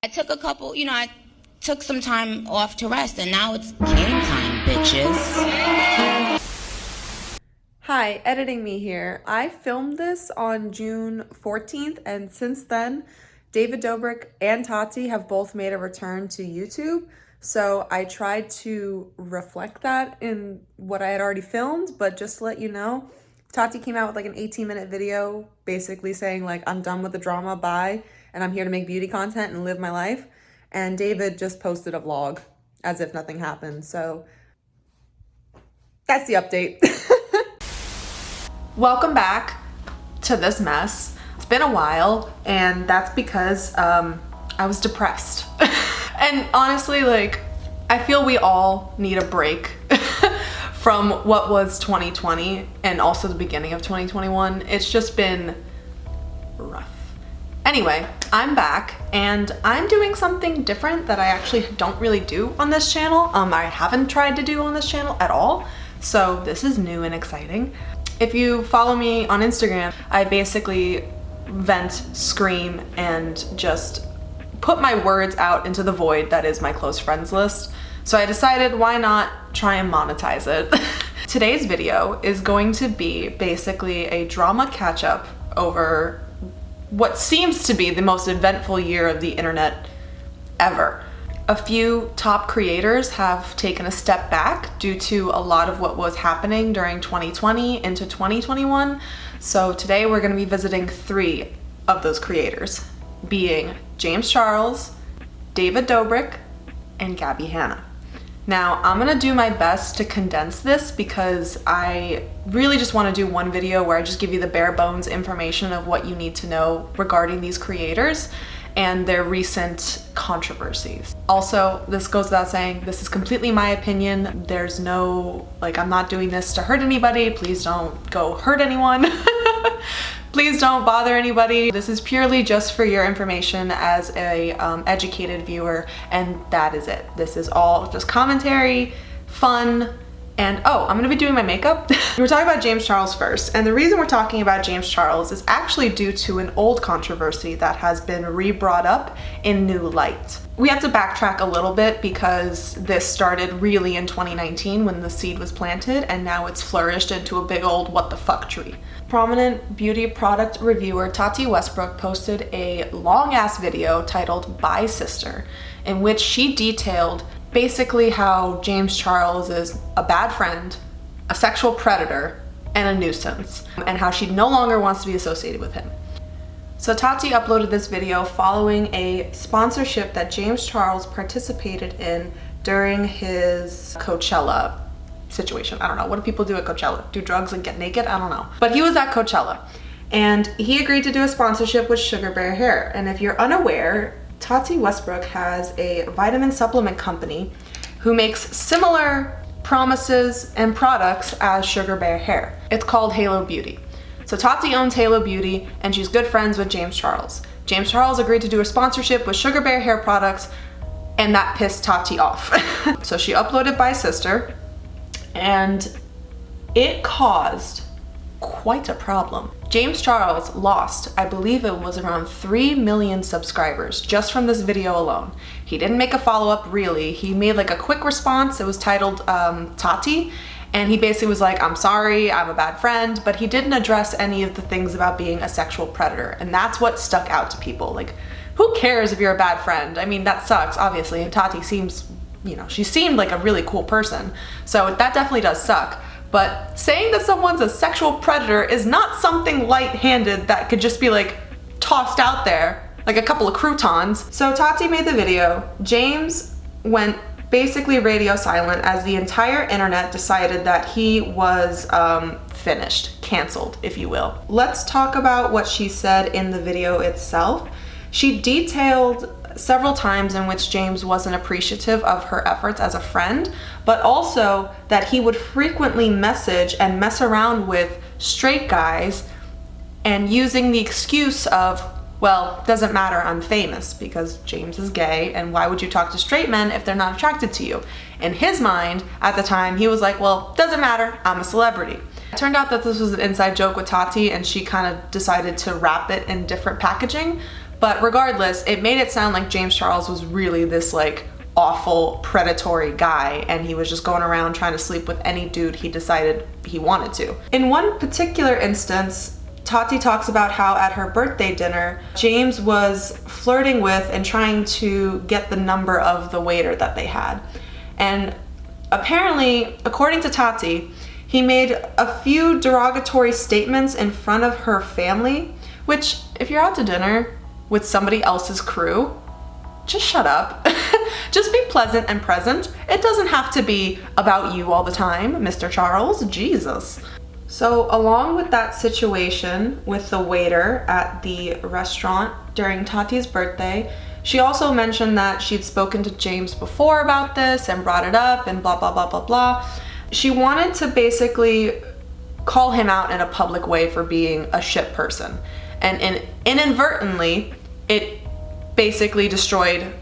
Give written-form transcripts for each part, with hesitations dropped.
I took a couple, I took some time off to rest, and now it's game time, bitches. Hi, editing me here. I filmed this on June 14th, and since then, David Dobrik and Tati have both made a return to YouTube. So I tried to reflect that in what I had already filmed, but just to let you know, Tati came out with like an 18-minute video basically saying like, I'm done with the drama, bye, and I'm here to make beauty content and live my life. And David just posted a vlog as if nothing happened. So that's the update. Welcome back to this mess. It's been a while, and that's because I was depressed. And honestly, like, I feel we all need a break from what was 2020 and also the beginning of 2021. It's just been rough. Anyway, I'm back and I'm doing something different that I actually don't really do on this channel. I haven't tried to do on this channel at all. So this is new and exciting. If you follow me on Instagram, I basically vent, scream, and just put my words out into the void that is my close friends list. So I decided, why not try and monetize it? Today's video is going to be basically a drama catch-up over what seems to be the most eventful year of the internet ever. A few top creators have taken a step back due to a lot of what was happening during 2020 into 2021. So today we're going to be visiting 3 of those creators, being James Charles, David Dobrik, and Gabbie Hanna. Now, I'm gonna do my best to condense this because I really just wanna do one video where I just give you the bare bones information of what you need to know regarding these creators and their recent controversies. Also, this goes without saying, this is completely my opinion. There's no, I'm not doing this to hurt anybody. Please don't go hurt anyone. Please don't bother anybody. This is purely just for your information as a educated viewer, and that is it. This is all just commentary, fun, and oh, I'm gonna be doing my makeup. We're talking about James Charles first, and the reason we're talking about James Charles is actually due to an old controversy that has been re-brought up in new light. We have to backtrack a little bit because this started really in 2019 when the seed was planted, and now it's flourished into a big old what the fuck tree. Prominent beauty product reviewer Tati Westbrook posted a long-ass video titled Bye Sister, in which she detailed basically how James Charles is a bad friend, a sexual predator, and a nuisance, and how she no longer wants to be associated with him. So Tati uploaded this video following a sponsorship that James Charles participated in during his Coachella situation. I don't know. What do people do at Coachella? Do drugs and get naked? I don't know. But he was at Coachella and he agreed to do a sponsorship with Sugar Bear Hair. And if you're unaware, Tati Westbrook has a vitamin supplement company who makes similar promises and products as Sugar Bear Hair. It's called Halo Beauty. So Tati owns Halo Beauty and she's good friends with James Charles. James Charles agreed to do a sponsorship with Sugar Bear Hair products, and that pissed Tati off. So she uploaded Bye Sister, and it caused quite a problem. James Charles lost, I believe it was around 3 million subscribers just from this video alone. He didn't make a follow-up really. He made like a quick response. It was titled Tati, and he basically was like, I'm sorry, I'm a bad friend, but he didn't address any of the things about being a sexual predator, and that's what stuck out to people. Like, who cares if you're a bad friend? I mean, that sucks, obviously, and Tati seems, she seemed like a really cool person, so that definitely does suck. But saying that someone's a sexual predator is not something light-handed that could just be like tossed out there like a couple of croutons. So Tati made the video. James went basically radio silent as the entire internet decided that he was finished, canceled, if you will. Let's talk about what she said in the video itself. She detailed several times in which James wasn't appreciative of her efforts as a friend, but also that he would frequently message and mess around with straight guys and using the excuse of, well, doesn't matter, I'm famous, because James is gay, and why would you talk to straight men if they're not attracted to you? In his mind, at the time, he was like, well, doesn't matter, I'm a celebrity. It turned out that this was an inside joke with Tati, and she kind of decided to wrap it in different packaging. But regardless, it made it sound like James Charles was really this like awful predatory guy, and he was just going around trying to sleep with any dude he decided he wanted to. In one particular instance, Tati talks about how at her birthday dinner, James was flirting with and trying to get the number of the waiter that they had. And apparently, according to Tati, he made a few derogatory statements in front of her family, which, if you're out to dinner with somebody else's crew, just shut up. Just be pleasant and present. It doesn't have to be about you all the time, Mr. Charles. Jesus. So along with that situation with the waiter at the restaurant during Tati's birthday, she also mentioned that she'd spoken to James before about this and brought it up and blah, blah, blah, blah, blah. She wanted to basically call him out in a public way for being a shit person. And inadvertently, it basically destroyed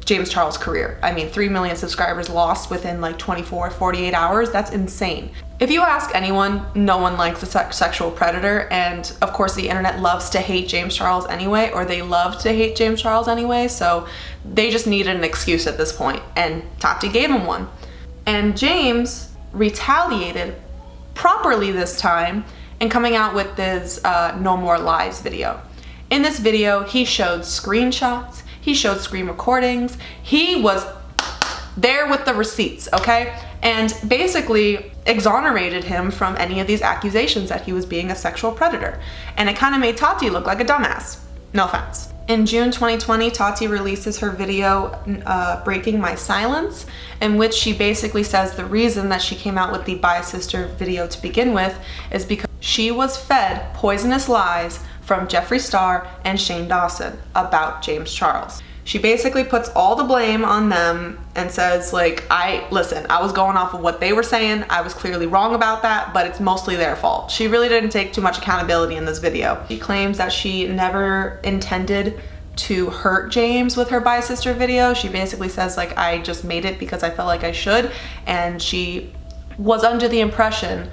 James Charles' career. I mean, 3 million subscribers lost within like 24, 48 hours. That's insane. If you ask anyone, no one likes a sexual predator, and of course the internet loves to hate James Charles anyway, or they love to hate James Charles anyway, so they just needed an excuse at this point, and Tati gave him one. And James retaliated properly this time in coming out with this No More Lies video. In this video, he showed screenshots, he showed screen recordings, he was there with the receipts, okay? And basically exonerated him from any of these accusations that he was being a sexual predator. And it kind of made Tati look like a dumbass. No offense. In June 2020, Tati releases her video, Breaking My Silence, in which she basically says the reason that she came out with the Bi Sister video to begin with is because she was fed poisonous lies from Jeffree Star and Shane Dawson about James Charles. She basically puts all the blame on them and says, like, I was going off of what they were saying. I was clearly wrong about that, but it's mostly their fault. She really didn't take too much accountability in this video. She claims that she never intended to hurt James with her Bi Sister video. She basically says, like, I just made it because I felt like I should, and she was under the impression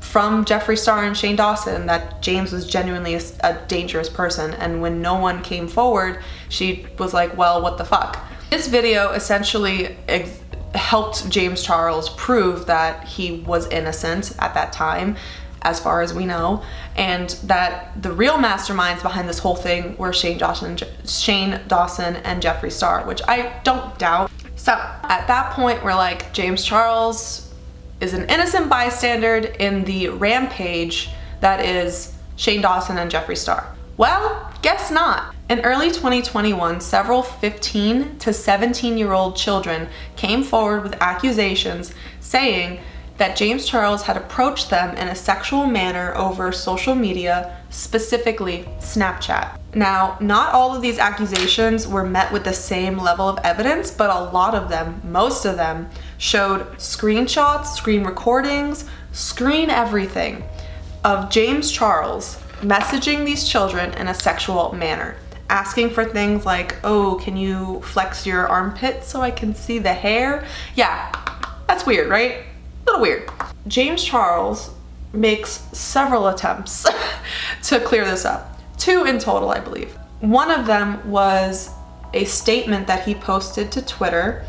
from Jeffree Star and Shane Dawson that James was genuinely a dangerous person, and when no one came forward, she was like, well, what the fuck? This video essentially helped James Charles prove that he was innocent at that time, as far as we know, and that the real masterminds behind this whole thing were Shane Dawson and Jeffree Star, which I don't doubt. So at that point, we're like, James Charles is an innocent bystander in the rampage that is Shane Dawson and Jeffree Star. Well, guess not. In early 2021, several 15 to 17-year-old children came forward with accusations saying that James Charles had approached them in a sexual manner over social media, specifically Snapchat. Now, not all of these accusations were met with the same level of evidence, but a lot of them, most of them, showed screenshots, screen recordings, screen everything of James Charles messaging these children in a sexual manner, asking for things like, oh, can you flex your armpit so I can see the hair? Yeah, that's weird, right? A little weird. James Charles makes several attempts to clear this up. 2 in total, I believe. One of them was a statement that he posted to Twitter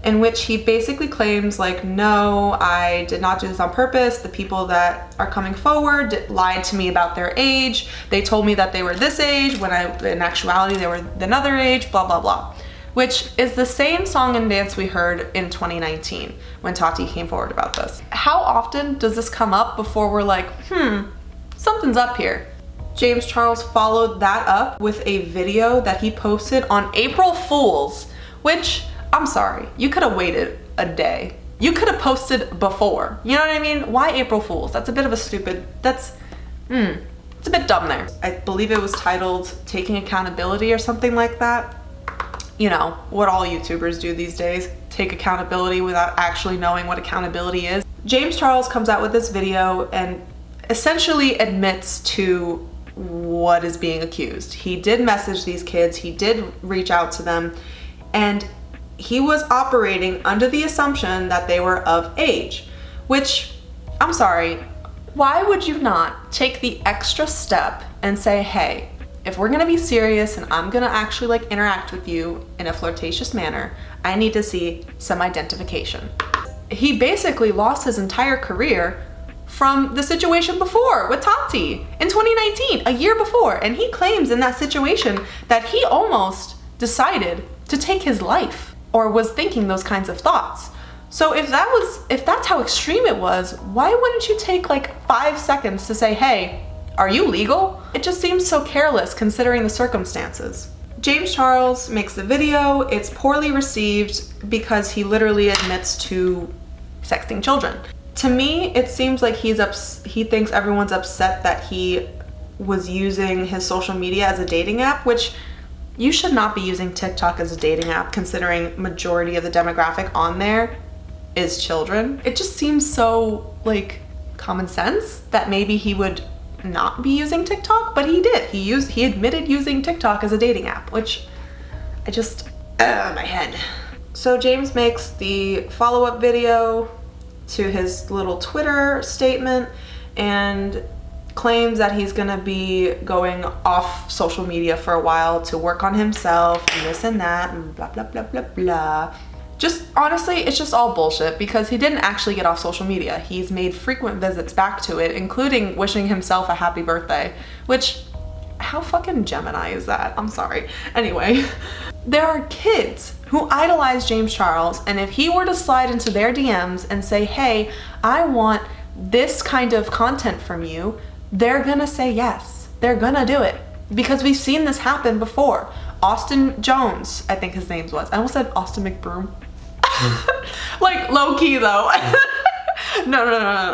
in which he basically claims, like, no, I did not do this on purpose. The people that are coming forward lied to me about their age. They told me that they were this age when in actuality they were another age, blah, blah, blah. Which is the same song and dance we heard in 2019 when Tati came forward about this. How often does this come up before we're like, something's up here? James Charles followed that up with a video that he posted on April Fool's, which, I'm sorry, you could have waited a day. You could have posted before. You know what I mean? Why April Fool's? That's a bit of a stupid, it's a bit dumb there. I believe it was titled Taking Accountability or something like that. You know, what all YouTubers do these days, take accountability without actually knowing what accountability is. James Charles comes out with this video and essentially admits to what is being accused. He did message these kids, he did reach out to them, and he was operating under the assumption that they were of age, which, I'm sorry, why would you not take the extra step and say, hey, if we're gonna be serious and I'm gonna actually like interact with you in a flirtatious manner, I need to see some identification. He basically lost his entire career from the situation before with Tati in 2019, a year before. And he claims in that situation that he almost decided to take his life or was thinking those kinds of thoughts. So if that's how extreme it was, why wouldn't you take like 5 seconds to say, hey, are you legal? It just seems so careless considering the circumstances. James Charles makes the video. It's poorly received because he literally admits to sexting children. To me, it seems like he thinks everyone's upset that he was using his social media as a dating app, which you should not be using TikTok as a dating app considering majority of the demographic on there is children. It just seems so like common sense that maybe he would not be using TikTok, but he did. He admitted using TikTok as a dating app, which I just, my head. So James makes the follow-up video to his little Twitter statement and claims that he's gonna be going off social media for a while to work on himself and this and that and blah, blah, blah, blah, blah. Just honestly, it's just all bullshit because he didn't actually get off social media. He's made frequent visits back to it, including wishing himself a happy birthday, which, how fucking Gemini is that? I'm sorry. Anyway, there are kids who idolize James Charles, and if he were to slide into their DMs and say, hey, I want this kind of content from you, they're gonna say yes. They're gonna do it because we've seen this happen before. Austin Jones, I think his name was. I almost said Austin McBroom. Like low key though. No,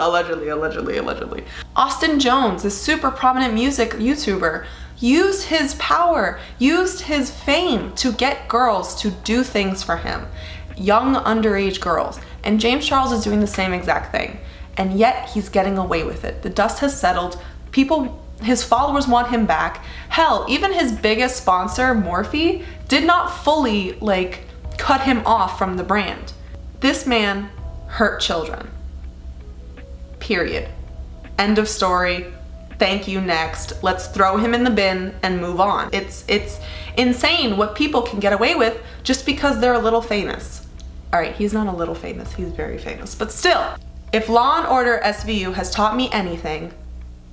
allegedly. Austin Jones, this super prominent music YouTuber, used his power, used his fame to get girls to do things for him. Young underage girls. And James Charles is doing the same exact thing. And yet he's getting away with it. The dust has settled. His followers want him back. Hell, even his biggest sponsor, Morphe, did not fully like cut him off from the brand. This man hurt children. Period. End of story. Thank you, next. Let's throw him in the bin and move on. It's insane what people can get away with just because they're a little famous. All right, he's not a little famous, he's very famous, but still. If Law and Order SVU has taught me anything,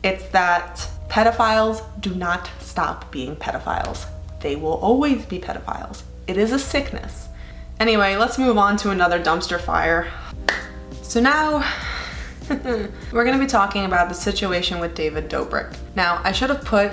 it's that pedophiles do not stop being pedophiles. They will always be pedophiles. It is a sickness. Anyway, let's move on to another dumpster fire. So now, we're gonna be talking about the situation with David Dobrik. Now, I should have put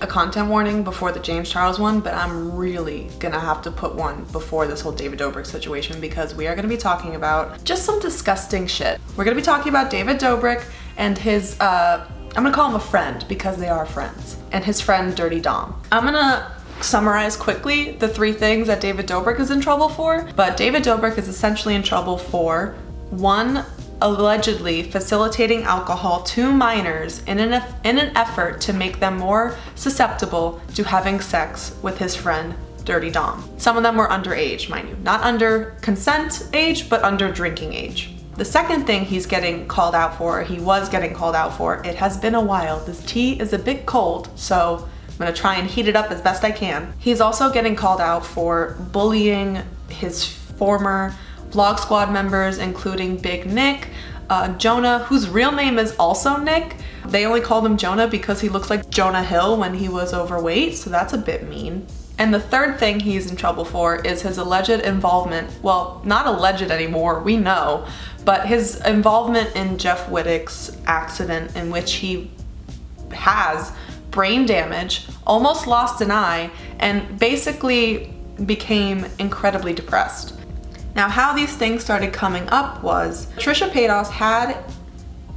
a content warning before the James Charles one, but I'm really gonna have to put one before this whole David Dobrik situation because we are gonna be talking about just some disgusting shit. We're gonna be talking about David Dobrik and his, I'm gonna call him a friend because they are friends, and his friend Dirty Dom. I'm gonna summarize quickly the 3 things that David Dobrik is in trouble for, but David Dobrik is essentially in trouble for 1, allegedly facilitating alcohol to minors in an effort to make them more susceptible to having sex with his friend Dirty Dom. Some of them were underage, mind you, not under consent age, but under drinking age. The second thing he was getting called out for, it has been a while. This tea is a bit cold, so I'm gonna try and heat it up as best I can. He's also getting called out for bullying his former Vlog Squad members, including Big Nick, Jonah, whose real name is also Nick. They only called him Jonah because he looks like Jonah Hill when he was overweight, so that's a bit mean. And the third thing he's in trouble for is his alleged involvement, well, not alleged anymore, we know, but his involvement in Jeff Wittick's accident in which he has brain damage, almost lost an eye, and basically became incredibly depressed. Now, how these things started coming up was Trisha Paytas had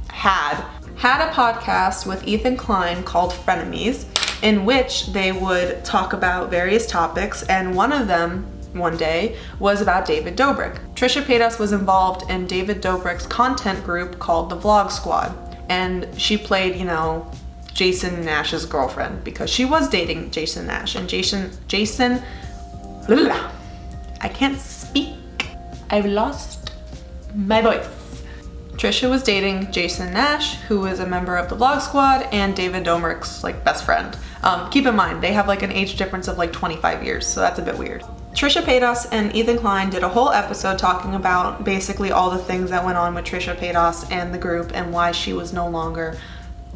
a podcast with Ethan Klein called Frenemies, in which they would talk about various topics, and one of them one day was about David Dobrik. Trisha Paytas was involved in David Dobrik's content group called the Vlog Squad, and she played, you know, Jason Nash's girlfriend because she was dating Jason Nash, and Jason, I can't speak. I've lost my voice. Trisha was dating Jason Nash, who was a member of the Vlog Squad and David Dobrik's like best friend. Keep in mind, they have like an age difference of like 25 years, so that's a bit weird. Trisha Paytas and Ethan Klein did a whole episode talking about basically all the things that went on with Trisha Paytas and the group and why she was no longer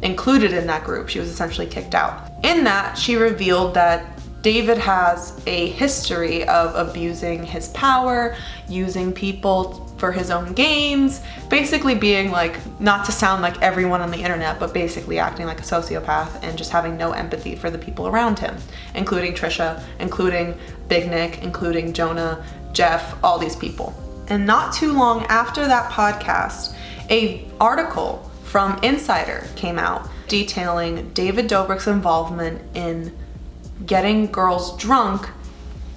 included in that group. She was essentially kicked out. In that, she revealed that David has a history of abusing his power, using people for his own gains, basically being like, not to sound like everyone on the internet, but basically acting like a sociopath and just having no empathy for the people around him, including Trisha, including Big Nick, including Jonah, Jeff, all these people. And not too long after that podcast, an article from Insider came out detailing David Dobrick's involvement in getting girls drunk,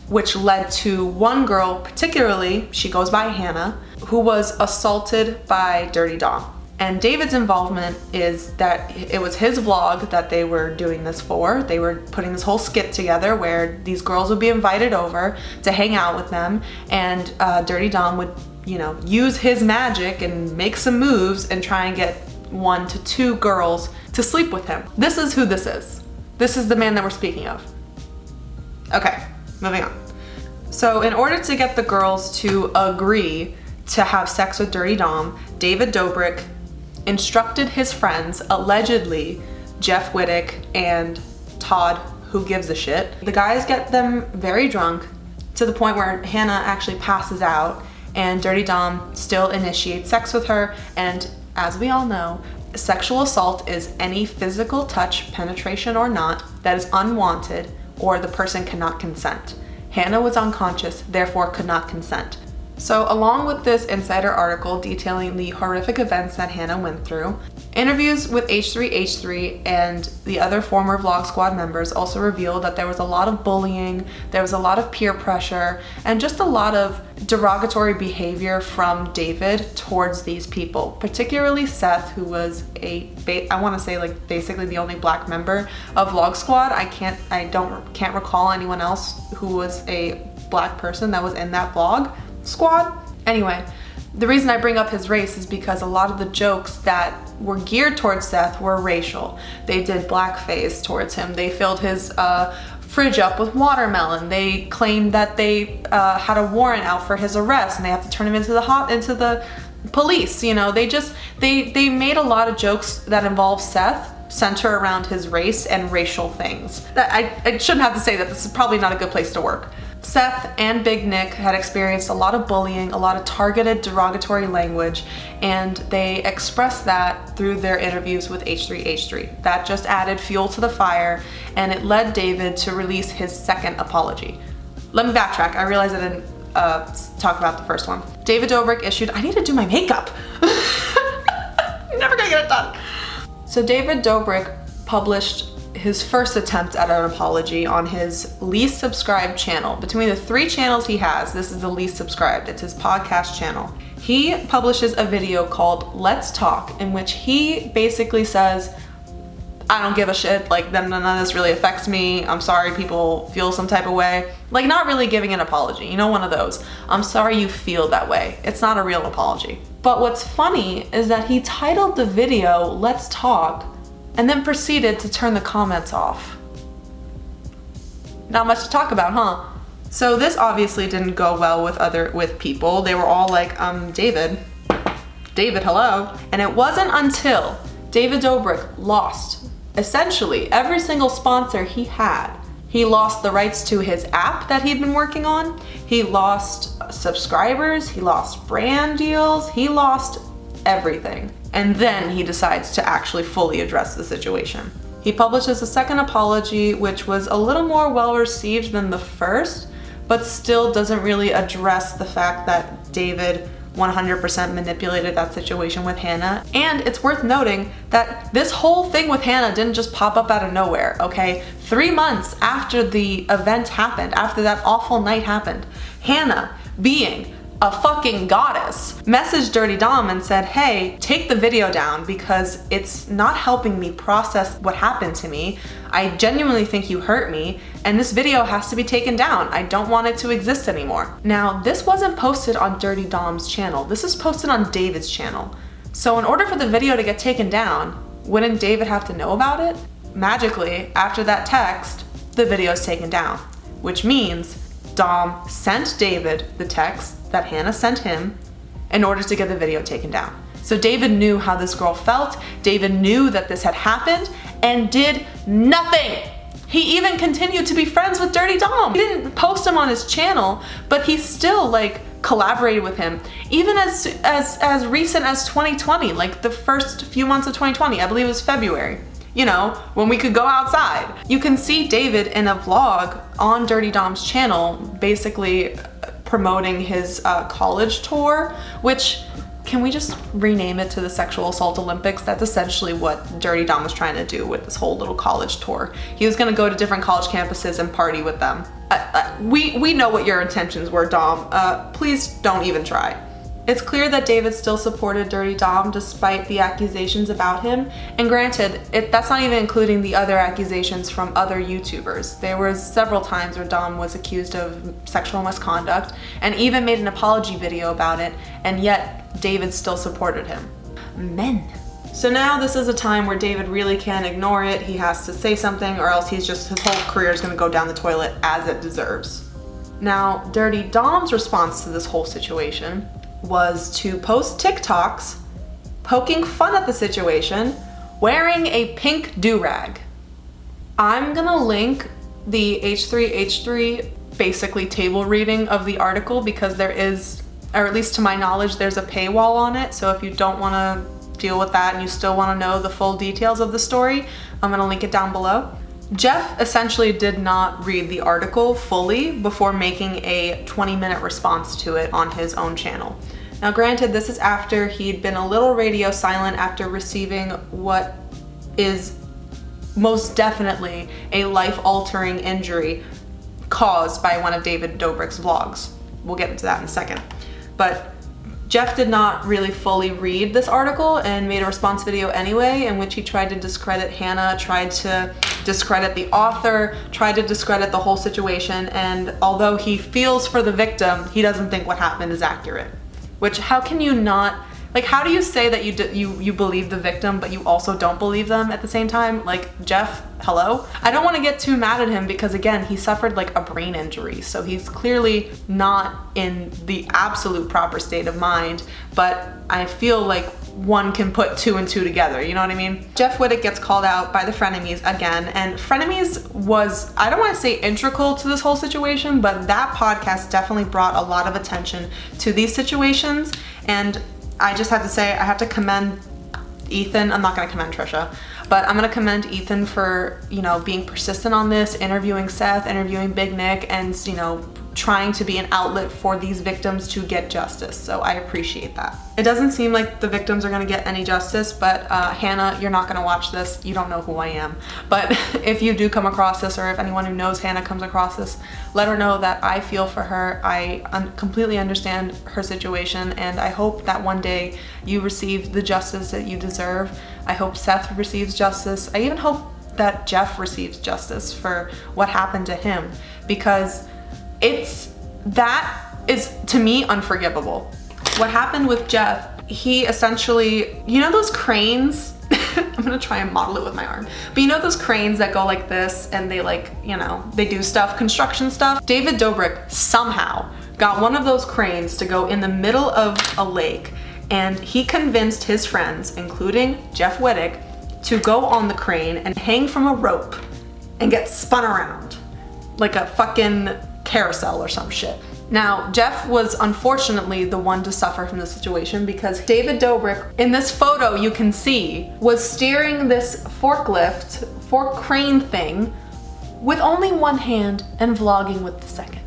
which led to one girl particularly, she goes by Hannah, who was assaulted by Dirty Dom. And David's involvement is that it was his vlog that they were doing this for. They were putting this whole skit together where these girls would be invited over to hang out with them, and Dirty Dom would, use his magic and make some moves and try and get 1 to 2 girls to sleep with him. This is who this is. This is the man that we're speaking of. Okay, moving on. So in order to get the girls to agree to have sex with Dirty Dom, David Dobrik instructed his friends, allegedly Jeff Wittick and Todd, who gives a shit. The guys get them very drunk to the point where Hannah actually passes out and Dirty Dom still initiates sex with her. And as we all know, sexual assault is any physical touch, penetration or not, that is unwanted or the person cannot consent. Hannah was unconscious, therefore could not consent. So along with this Insider article detailing the horrific events that Hannah went through, interviews with H3H3 and the other former Vlog Squad members also revealed that there was a lot of bullying, there was a lot of peer pressure, and just a lot of derogatory behavior from David towards these people, particularly Seth, who was I want to say like basically the only black member of Vlog Squad. I can't recall anyone else who was a black person that was in that vlog squad. Anyway, the reason I bring up his race is because a lot of the jokes that were geared towards Seth were racial. They did blackface towards him. They filled his fridge up with watermelon. They claimed that they had a warrant out for his arrest and they have to turn him into the police. They made a lot of jokes that involve Seth center around his race and racial things. I shouldn't have to say that. This is probably not a good place to work. Seth and Big Nick had experienced a lot of bullying, a lot of targeted derogatory language, and they expressed that through their interviews with H3H3. That just added fuel to the fire, and it led David to release his second apology. Let me backtrack. I realized I didn't talk about the first one. David Dobrik issued, I need to do my makeup. I'm never gonna get it done. So David Dobrik published his first attempt at an apology on his least subscribed channel. Between the 3 channels he has, this is the least subscribed. It's his podcast channel. He publishes a video called Let's Talk, in which he basically says, I don't give a shit, like none of this really affects me. I'm sorry people feel some type of way. Like not really giving an apology, one of those. I'm sorry you feel that way. It's not a real apology. But what's funny is that he titled the video Let's Talk and then proceeded to turn the comments off. Not much to talk about, huh? So this obviously didn't go well with people. They were all like, David, hello. And it wasn't until David Dobrik lost essentially every single sponsor he had. He lost the rights to his app that he'd been working on. He lost subscribers, he lost brand deals, he lost everything. And then he decides to actually fully address the situation. He publishes a second apology, which was a little more well received than the first, but still doesn't really address the fact that David 100% manipulated that situation with Hannah. And it's worth noting that this whole thing with Hannah didn't just pop up out of nowhere, okay? 3 months after the event happened, after that awful night happened, Hannah, being a fucking goddess, messaged Dirty Dom and said, hey, take the video down because it's not helping me process what happened to me. I genuinely think you hurt me and this video has to be taken down. I don't want it to exist anymore. Now, this wasn't posted on Dirty Dom's channel. This is posted on David's channel. So in order for the video to get taken down, wouldn't David have to know about it? magically, after that text, the video is taken down, which means Dom sent David the text that Hannah sent him in order to get the video taken down. So David knew how this girl felt. David knew that this had happened and did nothing. He even continued to be friends with Dirty Dom. He didn't post him on his channel, but he still like collaborated with him. Even as recent as 2020, like the first few months of 2020, I believe it was February, you know, when we could go outside. You can see David in a vlog on Dirty Dom's channel, basically promoting his college tour, which, can we just rename it to the Sexual Assault Olympics? That's essentially what Dirty Dom was trying to do with this whole little college tour. He was gonna go to different college campuses and party with them. We know what your intentions were, Dom. Please don't even try. It's clear that David still supported Dirty Dom despite the accusations about him. And granted, that's not even including the other accusations from other YouTubers. There were several times where Dom was accused of sexual misconduct and even made an apology video about it, and yet David still supported him. Men. So now this is a time where David really can't ignore it. He has to say something, or else his whole career is gonna go down the toilet as it deserves. Now, Dirty Dom's response to this whole situation was to post TikToks poking fun at the situation, wearing a pink do-rag. I'm gonna link the H3H3 basically table reading of the article, because there is, or at least to my knowledge, there's a paywall on it. So if you don't wanna deal with that and you still wanna know the full details of the story, I'm gonna link it down below. Jeff essentially did not read the article fully before making a 20-minute response to it on his own channel. Now granted, this is after he'd been a little radio silent after receiving what is most definitely a life-altering injury caused by one of David Dobrick's vlogs. We'll get into that in a second. But Jeff did not really fully read this article and made a response video anyway, in which he tried to discredit Hannah, tried to discredit the author, tried to discredit the whole situation, and although he feels for the victim, he doesn't think what happened is accurate. Which, how can you not, like, how do you say that you believe the victim, but you also don't believe them at the same time? Like, Jeff, hello? I don't want to get too mad at him because, again, he suffered like a brain injury, so he's clearly not in the absolute proper state of mind, but I feel like one can put two and two together, you know what I mean? Jeff Wittek gets called out by the Frenemies again, and Frenemies was, I don't want to say integral to this whole situation, but that podcast definitely brought a lot of attention to these situations, and I just have to say, I have to commend Ethan. I'm not gonna commend Trisha, but I'm gonna commend Ethan for, you know, being persistent on this, interviewing Seth, interviewing Big Nick, and, you know, trying to be an outlet for these victims to get justice. So I appreciate that. It doesn't seem like the victims are gonna get any justice, but Hannah, you're not gonna watch this. You don't know who I am. But if you do come across this, or if anyone who knows Hannah comes across this, let her know that I feel for her. I completely understand her situation, and I hope that one day you receive the justice that you deserve. I hope Seth receives justice. I even hope that Jeff receives justice for what happened to him, because that is, to me, unforgivable. What happened with Jeff, he essentially, you know those cranes? I'm gonna try and model it with my arm. But you know those cranes that go like this and they, like, you know, they do stuff, construction stuff? David Dobrik somehow got one of those cranes to go in the middle of a lake, and he convinced his friends, including Jeff Wittek, to go on the crane and hang from a rope and get spun around like a fucking carousel or some shit. Now, Jeff was unfortunately the one to suffer from the situation, because David Dobrik, in this photo you can see, was steering this fork crane thing with only one hand and vlogging with the second.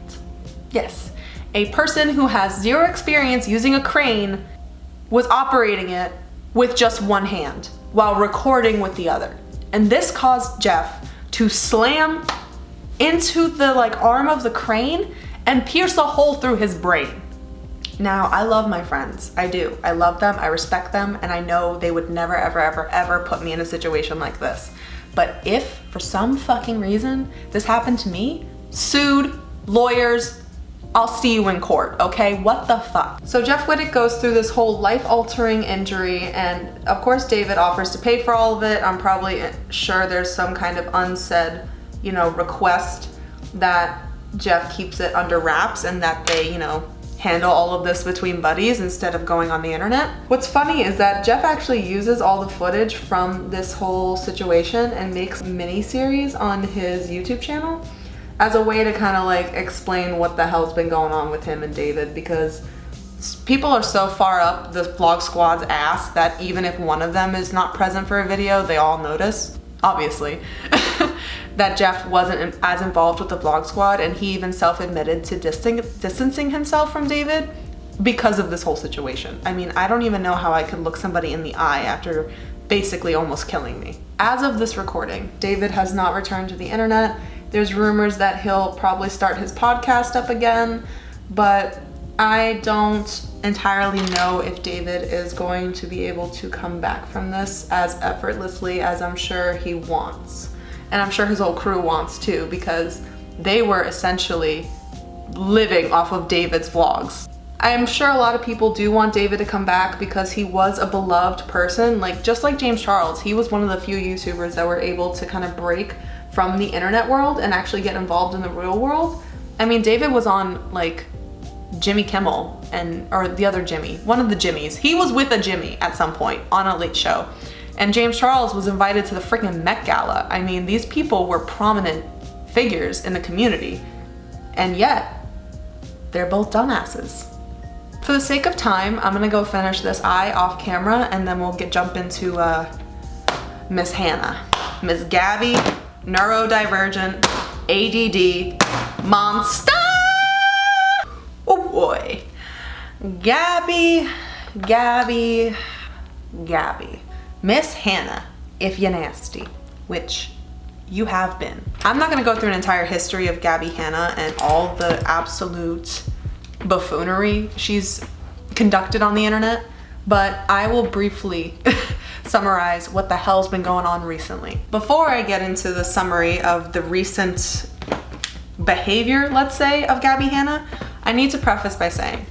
Yes, a person who has zero experience using a crane was operating it with just one hand while recording with the other. And this caused Jeff to slam into the arm of the crane and pierce a hole through his brain. Now, I love my friends. I do. I love them, I respect them, and I know they would never, ever, ever, ever put me in a situation like this. But if, for some fucking reason, this happened to me, sued, lawyers, I'll see you in court, okay? What the fuck? So Jeff Wittek goes through this whole life-altering injury, and of course David offers to pay for all of it. I'm probably sure there's some kind of unsaid, you know, request that Jeff keeps it under wraps and that they, you know, handle all of this between buddies instead of going on the internet. What's funny is that Jeff actually uses all the footage from this whole situation and makes mini-series on his YouTube channel as a way to kind of like explain what the hell's been going on with him and David, because people are so far up the vlog squad's ass that even if one of them is not present for a video, they all notice, obviously, that Jeff wasn't as involved with the vlog squad, and he even self-admitted to distancing himself from David because of this whole situation. I mean, I don't even know how I could look somebody in the eye after basically almost killing me. As of this recording, David has not returned to the internet. There's rumors that he'll probably start his podcast up again, but I don't entirely know if David is going to be able to come back from this as effortlessly as I'm sure he wants. And I'm sure his whole crew wants too, because they were essentially living off of David's vlogs. I'm sure a lot of people do want David to come back because he was a beloved person, like just like James Charles. He was one of the few YouTubers that were able to kind of break from the internet world and actually get involved in the real world. I mean, David was on like Jimmy Kimmel or the other Jimmy, one of the Jimmys. He was with a Jimmy at some point on a late show. And James Charles was invited to the freaking Met Gala. I mean, these people were prominent figures in the community, and yet they're both dumbasses. For the sake of time, I'm gonna go finish this eye off camera, and then we'll jump into Miss Hannah, Miss Gabbie, neurodivergent, ADD, monster! Oh boy. Gabbie. Miss Hannah, if you nasty, which you have been. I'm not gonna go through an entire history of Gabbie Hanna and all the absolute buffoonery she's conducted on the internet, but I will briefly summarize what the hell's been going on recently. Before I get into the summary of the recent behavior, let's say, of Gabbie Hanna, I need to preface by saying,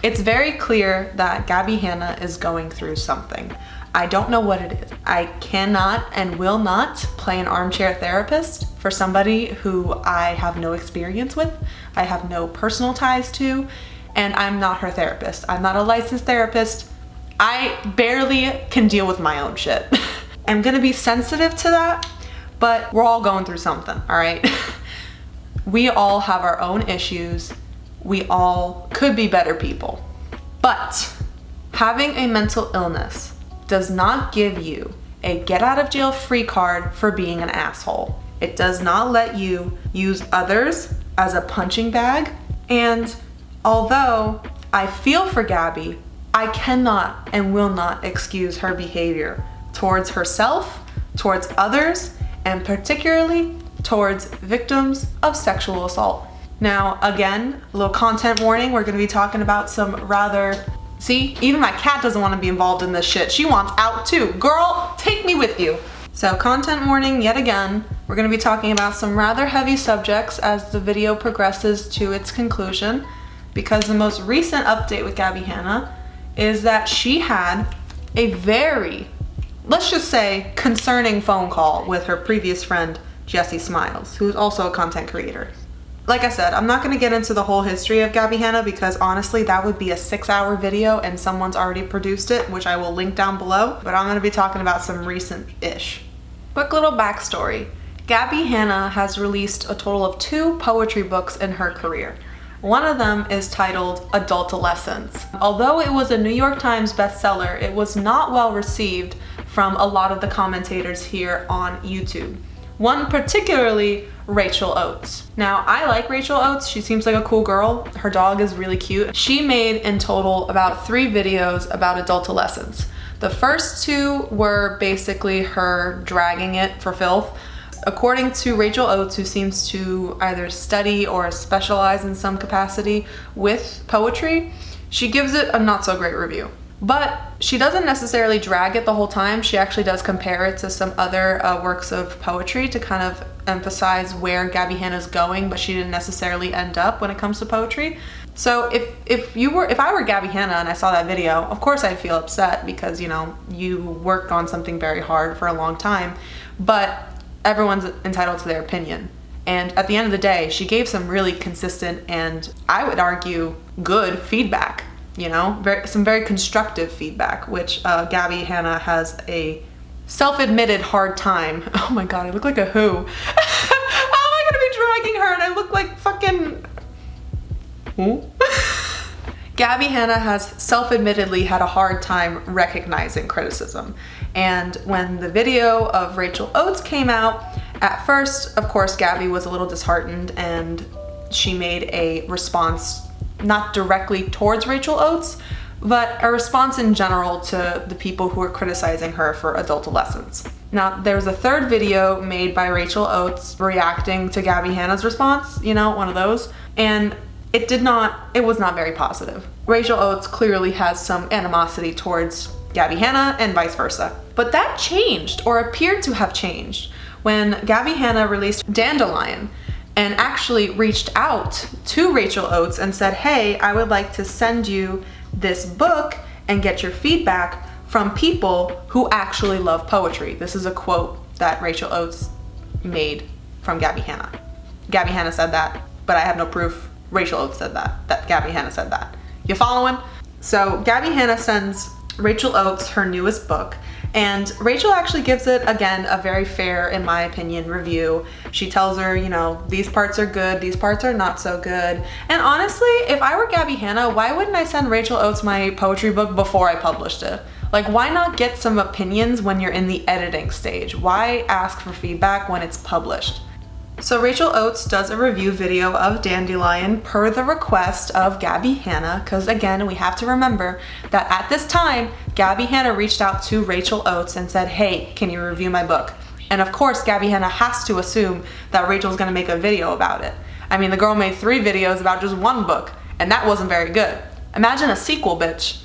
it's very clear that Gabbie Hanna is going through something. I don't know what it is. I cannot and will not play an armchair therapist for somebody who I have no experience with, I have no personal ties to, and I'm not her therapist. I'm not a licensed therapist. I barely can deal with my own shit. I'm gonna be sensitive to that, but we're all going through something, all right? We all have our own issues. We all could be better people. But having a mental illness does not give you a get out of jail free card for being an asshole. It does not let you use others as a punching bag. And although I feel for Gabbie, I cannot and will not excuse her behavior towards herself, towards others, and particularly towards victims of sexual assault. Now, again, a little content warning. We're gonna be talking about some rather, see, even my cat doesn't wanna be involved in this shit. She wants out too. Girl, take me with you. So content warning yet again. We're gonna be talking about some rather heavy subjects as the video progresses to its conclusion, because the most recent update with Gabbie Hanna is that she had a very, let's just say, concerning phone call with her previous friend, Jessie Smiles, who's also a content creator. Like I said, I'm not gonna get into the whole history of Gabbie Hanna because honestly, that would be a 6-hour video and someone's already produced it, which I will link down below, but I'm gonna be talking about some recent-ish. Quick little backstory. Gabbie Hanna has released a total of 2 poetry books in her career. One of them is titled Adultolescence. Although it was a New York Times bestseller, it was not well received from a lot of the commentators here on YouTube. One particularly, Rachel Oates. Now, I like Rachel Oates. She seems like a cool girl. Her dog is really cute. She made in total about 3 videos about adultolescence. The first 2 were basically her dragging it for filth. According to Rachel Oates, who seems to either study or specialize in some capacity with poetry, she gives it a not so great review. But she doesn't necessarily drag it the whole time. She actually does compare it to some other works of poetry to kind of emphasize where Gabby Hanna's going, but she didn't necessarily end up when it comes to poetry. So if I were Gabby Hanna and I saw that video, of course I'd feel upset because, you know, you worked on something very hard for a long time, but everyone's entitled to their opinion. And at the end of the day, she gave some really consistent and, I would argue, good feedback, you know, some very constructive feedback, which Gabby Hanna has a self-admitted hard time. Oh my God, I look like a who. How am I gonna be dragging her and I look like fucking... Who? Gabby Hanna has self-admittedly had a hard time recognizing criticism. And when the video of Rachel Oates came out, at first, of course, Gabby was a little disheartened and she made a response, not directly towards Rachel Oates, but a response in general to the people who were criticizing her for adultolescence. Now, there's a third video made by Rachel Oates reacting to Gabby Hanna's response, you know, one of those, and it was not very positive. Rachel Oates clearly has some animosity towards Gabby Hanna and vice versa. But that changed, or appeared to have changed, when Gabby Hanna released Dandelion and actually reached out to Rachel Oates and said, hey, I would like to send you this book and get your feedback from people who actually love poetry. This is a quote that Rachel Oates made from Gabby Hanna. Gabby Hanna said that, but I have no proof. Rachel Oates said that Gabby Hanna said that. You following? So Gabby Hanna sends Rachel Oates her newest book, and Rachel actually gives it, again, a very fair, in my opinion, review. She tells her, you know, these parts are good, these parts are not so good. And honestly, if I were Gabby Hanna, why wouldn't I send Rachel Oates my poetry book before I published it? Like, why not get some opinions when you're in the editing stage? Why ask for feedback when it's published? So Rachel Oates does a review video of Dandelion per the request of Gabby Hanna, because again, we have to remember that at this time, Gabby Hanna reached out to Rachel Oates and said, hey, can you review my book? And of course, Gabby Hanna has to assume that Rachel's gonna make a video about it. I mean, the girl made 3 videos about just one book, and that wasn't very good. Imagine a sequel, bitch.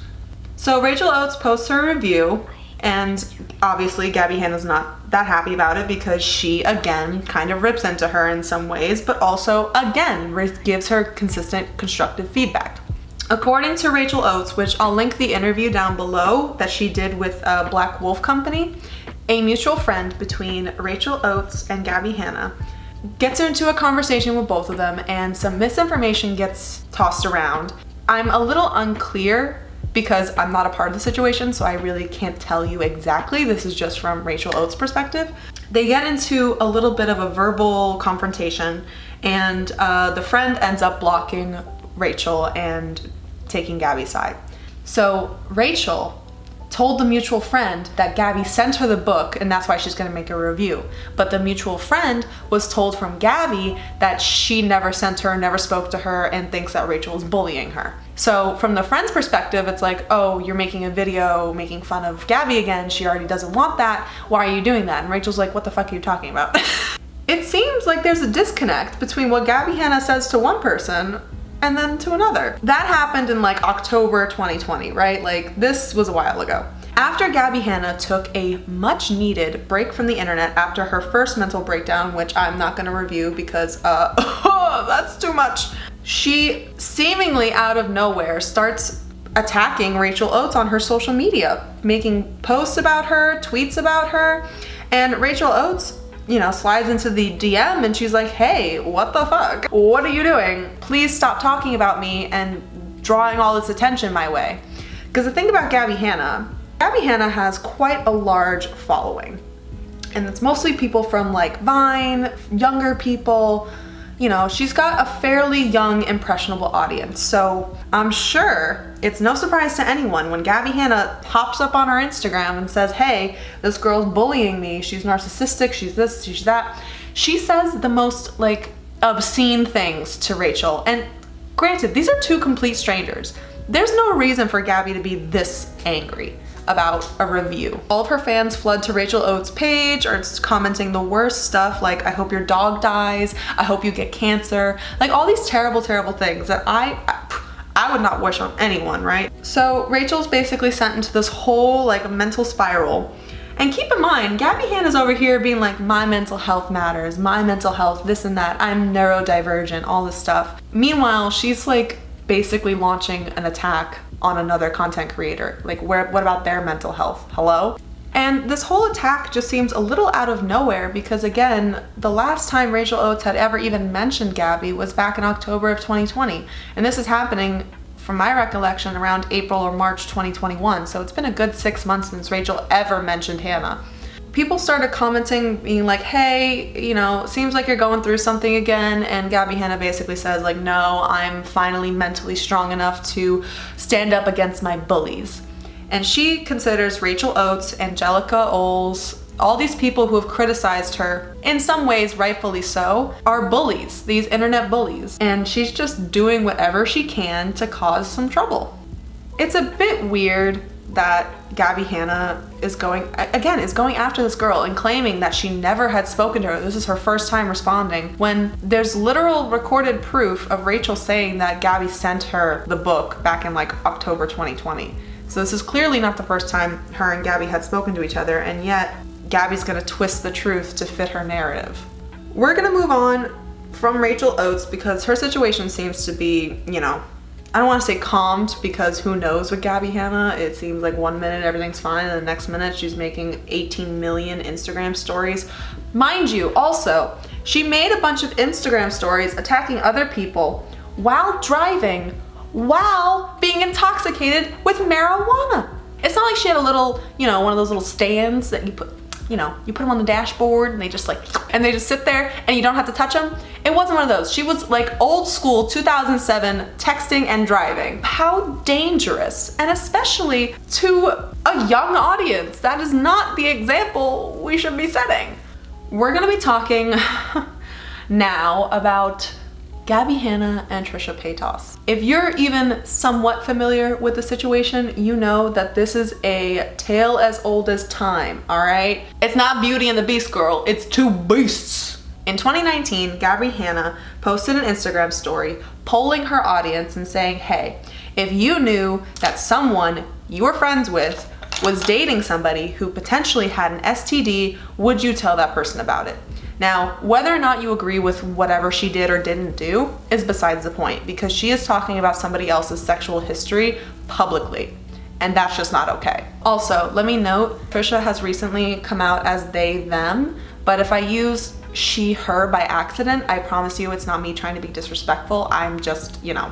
So Rachel Oates posts her review, and obviously Gabby Hanna's not that happy about it because she, again, kind of rips into her in some ways, but also, again, gives her consistent constructive feedback. According to Rachel Oates, which I'll link the interview down below that she did with Black Wolf Company, a mutual friend between Rachel Oates and Gabby Hanna gets into a conversation with both of them, and some misinformation gets tossed around. I'm a little unclear because I'm not a part of the situation, so I really can't tell you exactly. This is just from Rachel Oates' perspective. They get into a little bit of a verbal confrontation, and the friend ends up blocking Rachel and taking Gabby's side. So Rachel told the mutual friend that Gabby sent her the book and that's why she's gonna make a review. But the mutual friend was told from Gabby that she never sent her, never spoke to her, and thinks that Rachel is bullying her. So from the friend's perspective, it's like, oh, you're making a video making fun of Gabby again. She already doesn't want that. Why are you doing that? And Rachel's like, what the fuck are you talking about? It seems like there's a disconnect between what Gabby Hanna says to one person and then to another. That happened in like October 2020, right? Like, this was a while ago. After Gabby Hanna took a much needed break from the internet after her first mental breakdown, which I'm not gonna review because that's too much. She seemingly out of nowhere starts attacking Rachel Oates on her social media, making posts about her, tweets about her, and Rachel Oates, you know, slides into the DM and she's like, hey, what the fuck? What are you doing? Please stop talking about me and drawing all this attention my way. Because the thing about Gabby Hanna has quite a large following. And it's mostly people from like Vine, younger people. You know, she's got a fairly young, impressionable audience. So I'm sure it's no surprise to anyone when Gabby Hanna hops up on her Instagram and says, hey, this girl's bullying me. She's narcissistic. She's this, she's that. She says the most like obscene things to Rachel. And granted, these are 2 complete strangers. There's no reason for Gabby to be this angry about a review. All of her fans flood to Rachel Oates' page or commenting the worst stuff like, I hope your dog dies, I hope you get cancer, like all these terrible, terrible things that I I would not wish on anyone, right? So Rachel's basically sent into this whole like mental spiral. And keep in mind, Gabby Hanna's over here being like, my mental health matters, my mental health, this and that, I'm neurodivergent, all this stuff. Meanwhile, she's like basically launching an attack on another content creator. Like, what about their mental health? Hello? And this whole attack just seems a little out of nowhere because, again, the last time Rachel Oates had ever even mentioned Gabby was back in October of 2020. And this is happening, from my recollection, around April or March 2021. So it's been a good 6 months since Rachel ever mentioned Hannah. People started commenting, being like, hey, you know, seems like you're going through something again. And Gabbie Hanna basically says like, no, I'm finally mentally strong enough to stand up against my bullies. And she considers Rachel Oates, Angelica Oles, all these people who have criticized her, in some ways rightfully so, are bullies, these internet bullies. And she's just doing whatever she can to cause some trouble. It's a bit weird that Gabbie Hanna is going after this girl and claiming that she never had spoken to her. This is her first time responding, when there's literal recorded proof of Rachel saying that Gabby sent her the book back in like October 2020. So this is clearly not the first time her and Gabby had spoken to each other, and yet Gabby's gonna twist the truth to fit her narrative. We're gonna move on from Rachel Oates because her situation seems to be, you know, I don't wanna say calmed, because who knows with Gabbie Hanna. It seems like 1 minute everything's fine and the next minute she's making 18 million Instagram stories. Mind you, also, she made a bunch of Instagram stories attacking other people while driving, while being intoxicated with marijuana. It's not like she had a little, you know, one of those little stands that you put, you know, you put them on the dashboard and they just sit there and you don't have to touch them. It wasn't one of those. She was like old school 2007 texting and driving. How dangerous, and especially to a young audience. That is not the example we should be setting. We're gonna be talking now about Gabbie Hanna and Trisha Paytas. If you're even somewhat familiar with the situation, you know that this is a tale as old as time, all right? It's not Beauty and the Beast, girl, it's two beasts. In 2019, Gabbie Hanna posted an Instagram story polling her audience and saying, hey, if you knew that someone you were friends with was dating somebody who potentially had an STD, would you tell that person about it? Now, whether or not you agree with whatever she did or didn't do is besides the point, because she is talking about somebody else's sexual history publicly, and that's just not okay. Also, let me note, Trisha has recently come out as they, them, but if I use she, her by accident, I promise you it's not me trying to be disrespectful. I'm just, you know,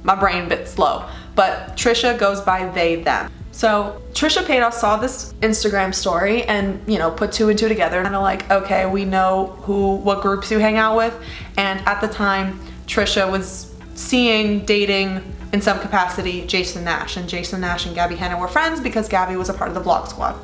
my brain a bit slow. But Trisha goes by they, them. So Trisha Paytas saw this Instagram story and, you know, put two and two together, and they're like, okay, we know what groups you hang out with. And at the time, Trisha was dating in some capacity Jason Nash, and Jason Nash and Gabbie Hanna were friends because Gabby was a part of the Vlog Squad.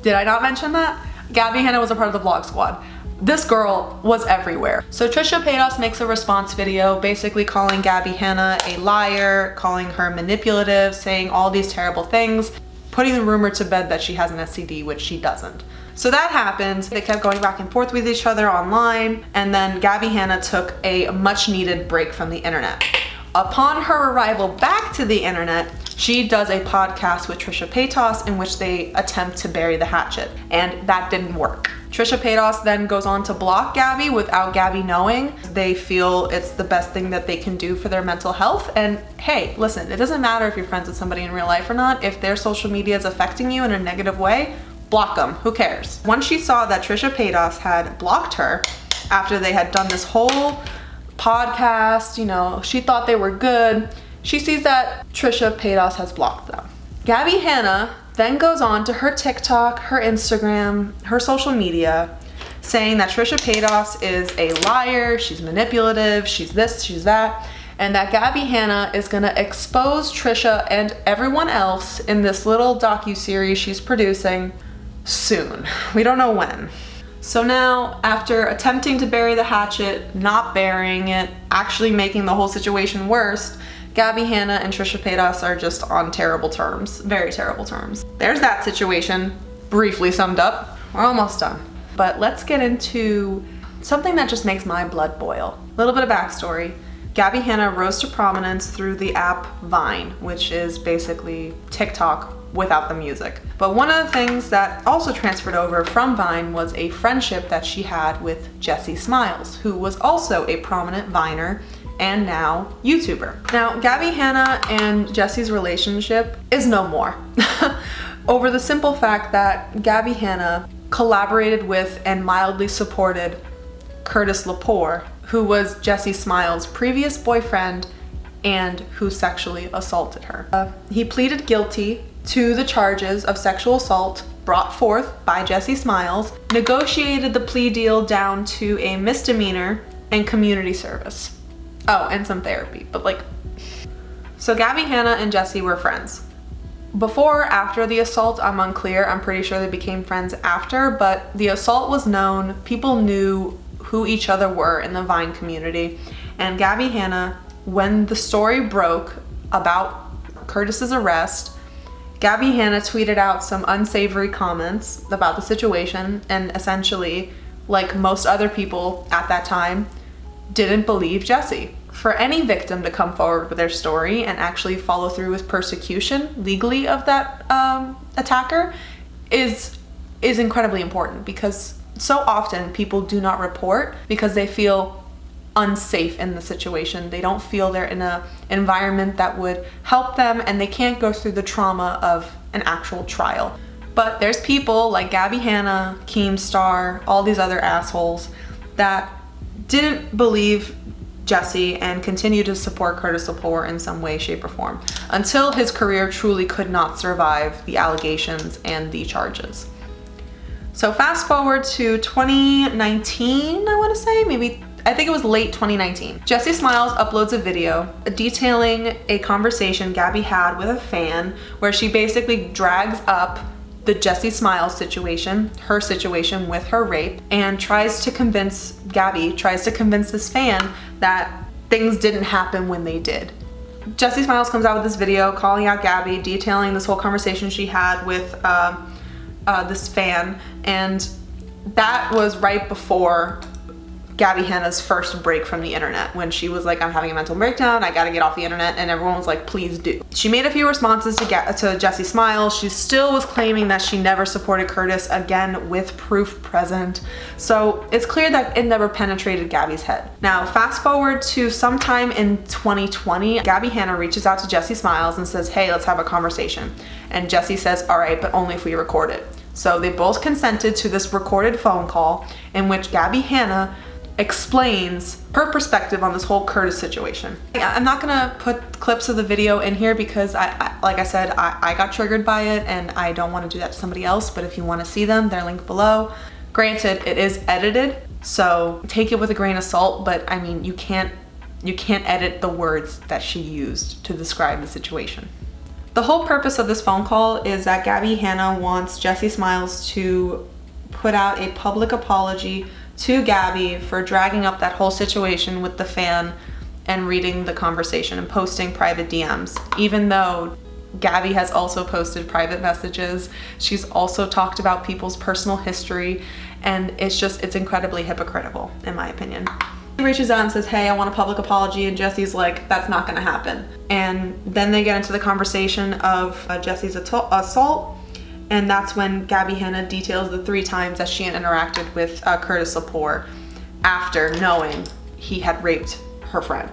Did I not mention that? Gabbie Hanna was a part of the Vlog Squad. This girl was everywhere. So Trisha Paytas makes a response video basically calling Gabbie Hanna a liar, calling her manipulative, saying all these terrible things, putting the rumor to bed that she has an STD, which she doesn't. So that happened. They kept going back and forth with each other online, and then Gabbie Hanna took a much needed break from the internet. Upon her arrival back to the internet, she does a podcast with Trisha Paytas in which they attempt to bury the hatchet, and that didn't work. Trisha Paytas then goes on to block Gabby without Gabby knowing. They feel it's the best thing that they can do for their mental health. And hey, listen, it doesn't matter if you're friends with somebody in real life or not. If their social media is affecting you in a negative way, block them, who cares? Once she saw that Trisha Paytas had blocked her after they had done this whole podcast, you know, she thought they were good. She sees that Trisha Paytas has blocked them. Gabbie Hanna then goes on to her TikTok, her Instagram, her social media, saying that Trisha Paytas is a liar, she's manipulative, she's this, she's that, and that Gabbie Hanna is gonna expose Trisha and everyone else in this little docu-series she's producing soon. We don't know when. So now, after attempting to bury the hatchet, not burying it, actually making the whole situation worse, Gabbie Hanna and Trisha Paytas are just on terrible terms, very terrible terms. There's that situation, briefly summed up. We're almost done. But let's get into something that just makes my blood boil. A little bit of backstory. Gabbie Hanna rose to prominence through the app Vine, which is basically TikTok without the music. But one of the things that also transferred over from Vine was a friendship that she had with Jessie Smiles, who was also a prominent Viner and now YouTuber. Now, Gabbie Hanna and Jessie's relationship is no more. Over the simple fact that Gabbie Hanna collaborated with and mildly supported Curtis Lepore, who was Jessie Smiles' previous boyfriend and who sexually assaulted her. He pleaded guilty to the charges of sexual assault brought forth by Jessie Smiles, negotiated the plea deal down to a misdemeanor and community service. Oh, and some therapy, but like... So Gabbie Hanna and Jessie were friends. Before or after the assault, I'm unclear. I'm pretty sure they became friends after, but the assault was known. People knew who each other were in the Vine community. And Gabbie Hanna, when the story broke about Curtis's arrest, Gabbie Hanna tweeted out some unsavory comments about the situation and essentially, like most other people at that time, didn't believe Jessie. For any victim to come forward with their story and actually follow through with persecution legally of that attacker is incredibly important, because so often people do not report because they feel unsafe in the situation. They don't feel they're in an environment that would help them, and they can't go through the trauma of an actual trial. But there's people like Gabbie Hanna, Keemstar, all these other assholes that didn't believe Jessie and continue to support Curtis Lepore in some way, shape, or form until his career truly could not survive the allegations and the charges. So fast forward to 2019, I want to say, I think it was late 2019. Jessie Smiles uploads a video detailing a conversation Gabbie had with a fan where she basically drags up the Jessie Smiles situation, her situation with her rape, and tries to convince this fan that things didn't happen when they did. Jessie Smiles comes out with this video calling out Gabbie, detailing this whole conversation she had with this fan, and that was right before Gabbie Hanna's first break from the internet, when she was like, I'm having a mental breakdown, I gotta get off the internet, and everyone was like, please do. She made a few responses to Jessie Smiles. She still was claiming that she never supported Curtis, again with proof present. So it's clear that it never penetrated Gabbie's head. Now fast forward to sometime in 2020, Gabbie Hanna reaches out to Jessie Smiles and says, hey, let's have a conversation. And Jessie says, all right, but only if we record it. So they both consented to this recorded phone call in which Gabbie Hanna explains her perspective on this whole Curtis situation. I'm not gonna put clips of the video in here because like I said, I got triggered by it and I don't want to do that to somebody else, but if you want to see them, they're linked below. Granted, it is edited, so take it with a grain of salt, but I mean, you can't edit the words that she used to describe the situation. The whole purpose of this phone call is that Gabbie Hanna wants Jessie Smiles to put out a public apology to Gabbie for dragging up that whole situation with the fan and reading the conversation and posting private DMs. Even though Gabbie has also posted private messages, she's also talked about people's personal history, and it's incredibly hypocritical, in my opinion. He reaches out and says, hey, I want a public apology, and Jessie's like, that's not gonna happen. And then they get into the conversation of Jessie's assault, and that's when Gabbie Hanna details the 3 times that she had interacted with Curtis Lepore after knowing he had raped her friend.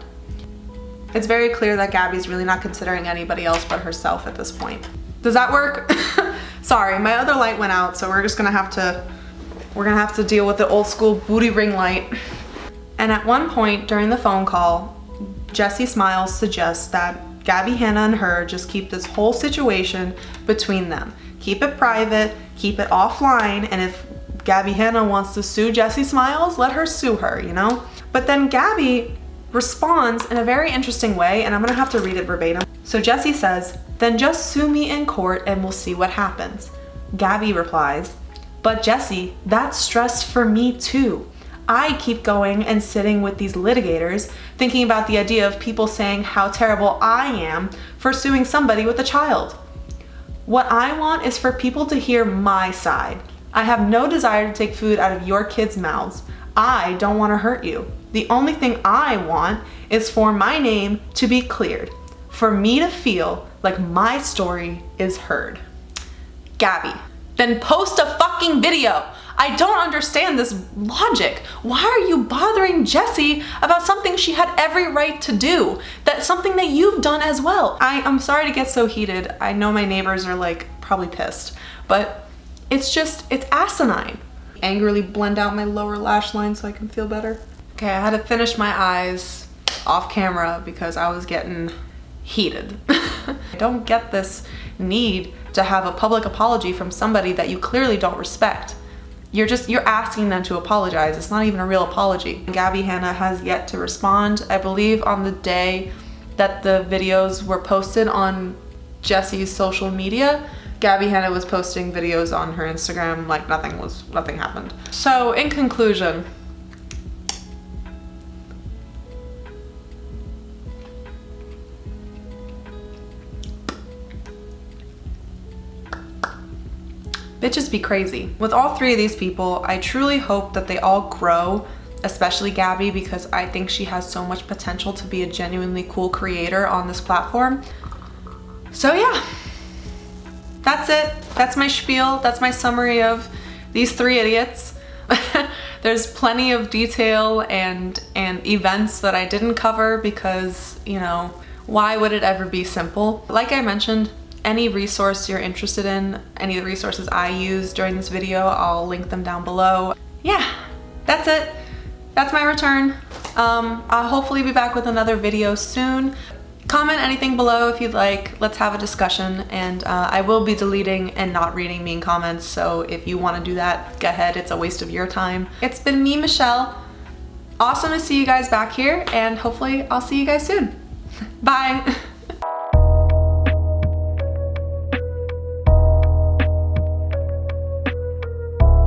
It's very clear that Gabbie's really not considering anybody else but herself at this point. Does that work? Sorry, my other light went out, so we're gonna have to deal with the old school booty ring light. And at one point during the phone call, Jessie Smiles suggests that Gabbie Hanna and her just keep this whole situation between them. Keep it private, keep it offline, and if Gabbie Hanna wants to sue Jessie Smiles, let her sue her, you know? But then Gabbie responds in a very interesting way, and I'm gonna have to read it verbatim. So Jessie says, then just sue me in court and we'll see what happens. Gabbie replies, but Jessie, that's stress for me too. I keep going and sitting with these litigators, thinking about the idea of people saying how terrible I am for suing somebody with a child. What I want is for people to hear my side. I have no desire to take food out of your kids' mouths. I don't want to hurt you. The only thing I want is for my name to be cleared, for me to feel like my story is heard. Gabby, then post a fucking video. I don't understand this logic. Why are you bothering Jessie about something she had every right to do? That's something that you've done as well. I'm sorry to get so heated. I know my neighbors are like probably pissed, but it's asinine. Angrily blend out my lower lash line so I can feel better. Okay, I had to finish my eyes off camera because I was getting heated. I don't get this need to have a public apology from somebody that you clearly don't respect. You're asking them to apologize. It's not even a real apology. Gabby Hanna has yet to respond. I believe on the day that the videos were posted on Jessie's social media, Gabby Hanna was posting videos on her Instagram like nothing happened. So in conclusion, bitches be crazy. With all three of these people, I truly hope that they all grow, especially Gabby, because I think she has so much potential to be a genuinely cool creator on this platform. So yeah, that's it. That's my spiel. That's my summary of these three idiots. There's plenty of detail and events that I didn't cover because, you know, why would it ever be simple? Like I mentioned, any resource you're interested in, any of the resources I used during this video, I'll link them down below. Yeah, that's it. That's my return. I'll hopefully be back with another video soon. Comment anything below if you'd like. Let's have a discussion, and I will be deleting and not reading mean comments, so if you want to do that, go ahead. It's a waste of your time. It's been me, Michelle. Awesome to see you guys back here, and hopefully I'll see you guys soon. Bye.